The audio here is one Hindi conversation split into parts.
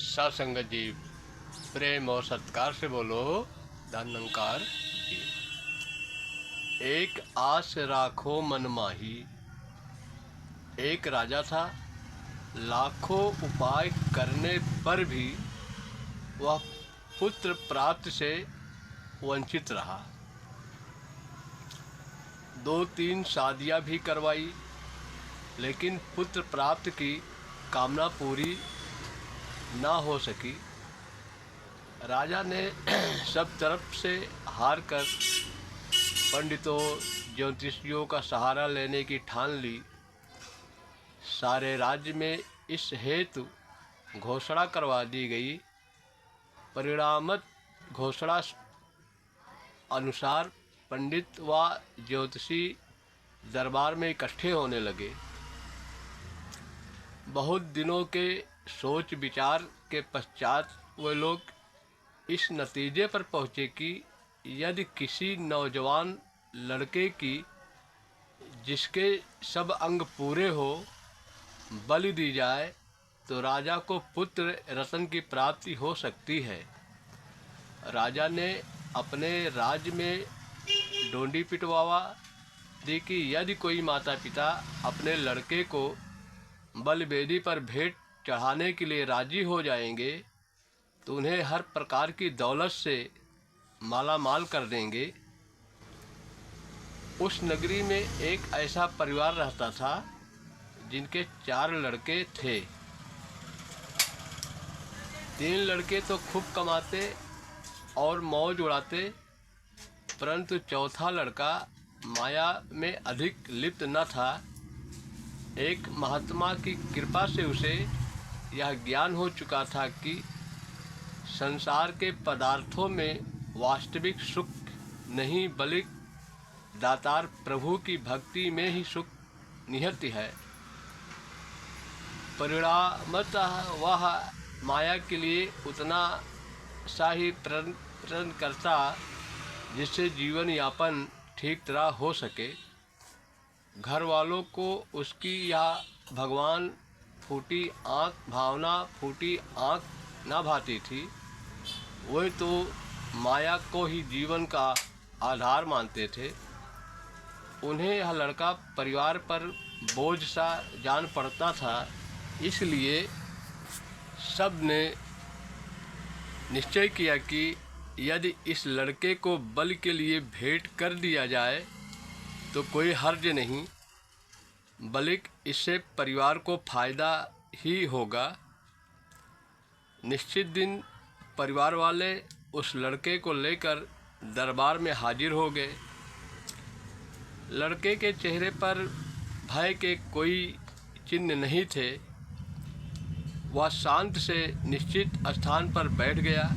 सत्संगत जी, प्रेम और सत्कार से बोलो धनंकार जी। एक आस राखो मन माही। एक राजा था, लाखों उपाय करने पर भी वह पुत्र प्राप्त से वंचित रहा। 2-3 शादियां भी करवाई, लेकिन पुत्र प्राप्त की कामना पूरी ना हो सकी। राजा ने सब तरफ से हार कर पंडितों ज्योतिषियों का सहारा लेने की ठान ली। सारे राज्य में इस हेतु घोषणा करवा दी गई। परिणामत घोषणा अनुसार पंडित व ज्योतिषी दरबार में इकट्ठे होने लगे। बहुत दिनों के सोच विचार के पश्चात वे लोग इस नतीजे पर पहुँचे कि यदि किसी नौजवान लड़के की जिसके सब अंग पूरे हो बलि दी जाए तो राजा को पुत्र रत्न की प्राप्ति हो सकती है। राजा ने अपने राज्य में डोंडी पिटवावा दी कि यदि कोई माता पिता अपने लड़के को बलिवेदी पर भेंट चढ़ाने के लिए राजी हो जाएंगे तो उन्हें हर प्रकार की दौलत से माला माल कर देंगे। उस नगरी में एक ऐसा परिवार रहता था जिनके 4 लड़के थे। 3 लड़के तो खूब कमाते और मौज उड़ाते, परंतु चौथा लड़का माया में अधिक लिप्त न था। एक महात्मा की कृपा से उसे यह ज्ञान हो चुका था कि संसार के पदार्थों में वास्तविक सुख नहीं बल्कि दातार प्रभु की भक्ति में ही सुख निहित है। परिणामतः वह माया के लिए उतना सा ही प्रयत्न करता जिससे जीवन यापन ठीक तरह हो सके। घर वालों को उसकी यह भगवान फूटी आँख भावना फूटी आँख न भाती थी। वे तो माया को ही जीवन का आधार मानते थे। उन्हें यह लड़का परिवार पर बोझ सा जान पड़ता था, इसलिए सब ने निश्चय किया कि यदि इस लड़के को बलि के लिए भेंट कर दिया जाए तो कोई हर्ज नहीं, बल्कि इससे परिवार को फायदा ही होगा। निश्चित दिन परिवार वाले उस लड़के को लेकर दरबार में हाजिर हो गए। लड़के के चेहरे पर भय के कोई चिन्ह नहीं थे। वह शांत से निश्चित स्थान पर बैठ गया।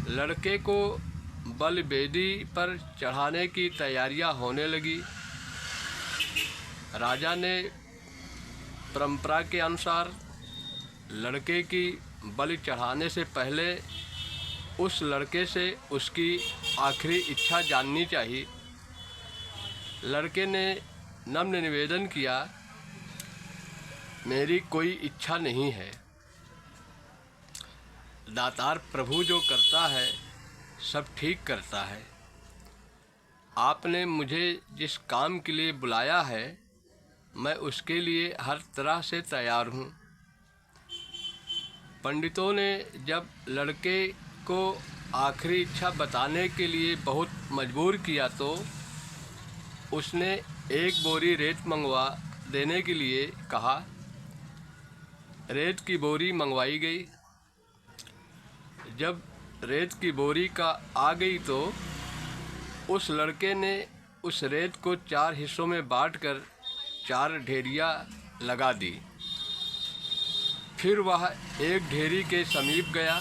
लड़के को बलिवेदी पर चढ़ाने की तैयारियां होने लगी। राजा ने परंपरा के अनुसार लड़के की बलि चढ़ाने से पहले उस लड़के से उसकी आखिरी इच्छा जाननी चाहिए। लड़के ने नम्र निवेदन किया, मेरी कोई इच्छा नहीं है। दातार प्रभु जो करता है सब ठीक करता है। आपने मुझे जिस काम के लिए बुलाया है मैं उसके लिए हर तरह से तैयार हूँ। पंडितों ने जब लड़के को आखिरी इच्छा बताने के लिए बहुत मजबूर किया तो उसने 1 बोरी रेत मंगवा देने के लिए कहा। रेत की बोरी मंगवाई गई। जब रेत की बोरी का आ गई तो उस लड़के ने उस रेत को 4 हिस्सों में बांटकर 4 ढेरियाँ लगा दी। फिर वह एक ढेरी के समीप गया।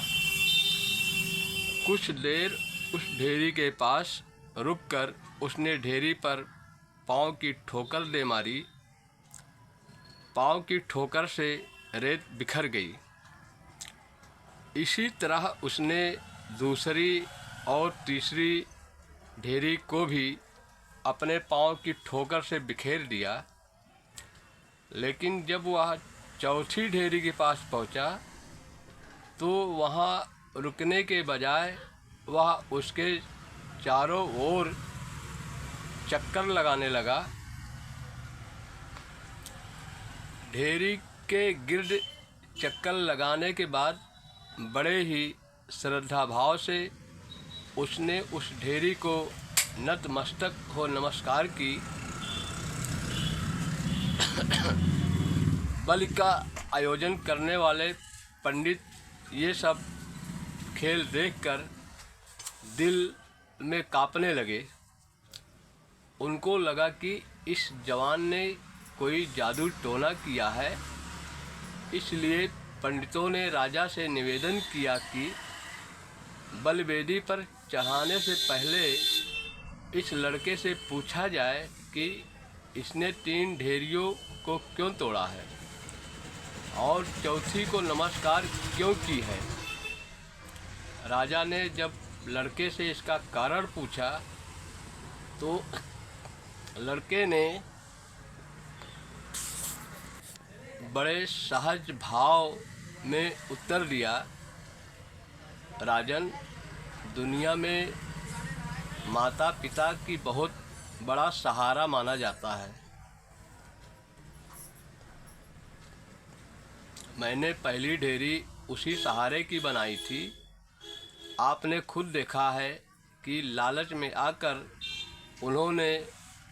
कुछ देर उस ढेरी के पास रुककर उसने ढेरी पर पाँव की ठोकर दे मारी। पाँव की ठोकर से रेत बिखर गई। इसी तरह उसने दूसरी और तीसरी ढेरी को भी अपने पाँव की ठोकर से बिखेर दिया। लेकिन जब वह चौथी ढेरी के पास पहुंचा तो वहाँ रुकने के बजाय वह उसके चारों ओर चक्कर लगाने लगा। ढेरी के गिर्द चक्कर लगाने के बाद बड़े ही श्रद्धा भाव से उसने उस ढेरी को नतमस्तक हो नमस्कार की। बलि का आयोजन करने वाले पंडित ये सब खेल देखकर दिल में कांपने लगे। उनको लगा कि इस जवान ने कोई जादू टोना किया है। इसलिए पंडितों ने राजा से निवेदन किया कि बलिवेदी पर चढ़ाने से पहले इस लड़के से पूछा जाए कि इसने 3 ढेरियों को क्यों तोड़ा है और चौथी को नमस्कार क्यों की है। राजा ने जब लड़के से इसका कारण पूछा तो लड़के ने बड़े सहज भाव में उत्तर दिया, राजन, दुनिया में माता पिता की बहुत बड़ा सहारा माना जाता है। मैंने पहली ढेरी उसी सहारे की बनाई थी। आपने खुद देखा है कि लालच में आकर उन्होंने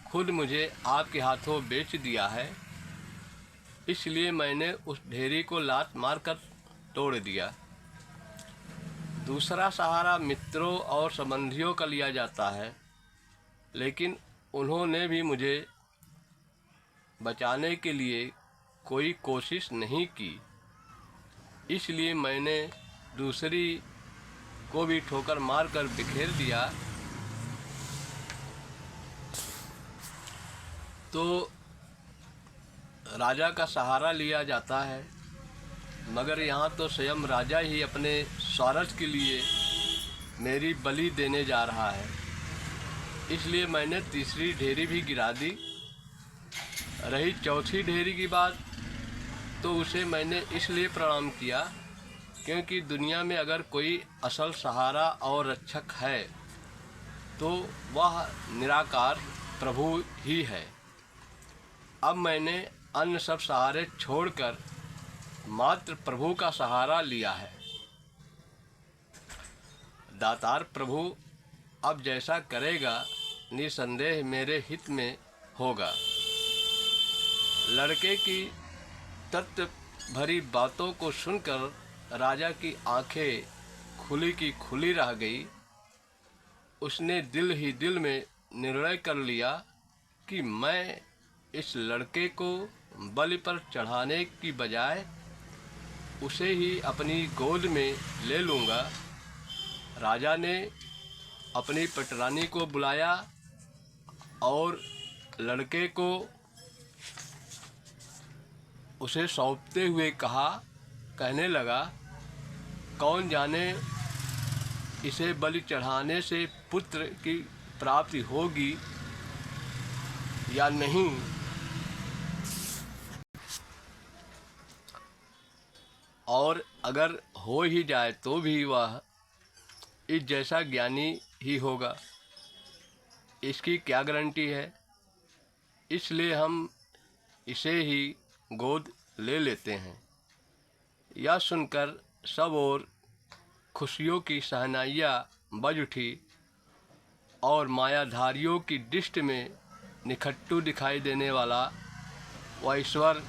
खुद मुझे आपके हाथों बेच दिया है। इसलिए मैंने उस ढेरी को लात मारकर तोड़ दिया। दूसरा सहारा मित्रों और संबंधियों का लिया जाता है, लेकिन उन्होंने भी मुझे बचाने के लिए कोई कोशिश नहीं की। इसलिए मैंने दूसरी को भी ठोकर मारकर बिखेर दिया। तो राजा का सहारा लिया जाता है, मगर यहाँ तो स्वयं राजा ही अपने स्वार्थ के लिए मेरी बलि देने जा रहा है। इसलिए मैंने तीसरी ढेरी भी गिरा दी। रही चौथी ढेरी की बात, तो उसे मैंने इसलिए प्रणाम किया क्योंकि दुनिया में अगर कोई असल सहारा और रक्षक है तो वह निराकार प्रभु ही है। अब मैंने अन्य सब सहारे छोड़कर मात्र प्रभु का सहारा लिया है। दातार प्रभु अब जैसा करेगा निसंदेह मेरे हित में होगा। लड़के की तत्व भरी बातों को सुनकर राजा की आंखें खुली की खुली रह गई। उसने दिल ही दिल में निर्णय कर लिया कि मैं इस लड़के को बलि पर चढ़ाने की बजाय उसे ही अपनी गोद में ले लूँगा। राजा ने अपनी पटरानी को बुलाया और लड़के को उसे सौंपते हुए कहने लगा, कौन जाने इसे बलि चढ़ाने से पुत्र की प्राप्ति होगी या नहीं। और अगर हो ही जाए तो भी वह इस जैसा ज्ञानी ही होगा, इसकी क्या गारंटी है। इसलिए हम इसे ही गोद ले लेते हैं। यह सुनकर सब ओर खुशियों की शहनाइयाँ बज उठी और मायाधारियों की दृष्टि में निखट्टू दिखाई देने वाला वह ईश्वर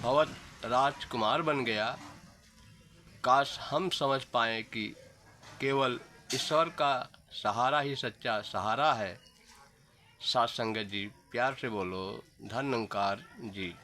भवत राजकुमार बन गया। काश हम समझ पाएँ कि केवल ईश्वर का सहारा ही सच्चा सहारा है। साथ संगत जी, प्यार से बोलो धन निरंकार जी।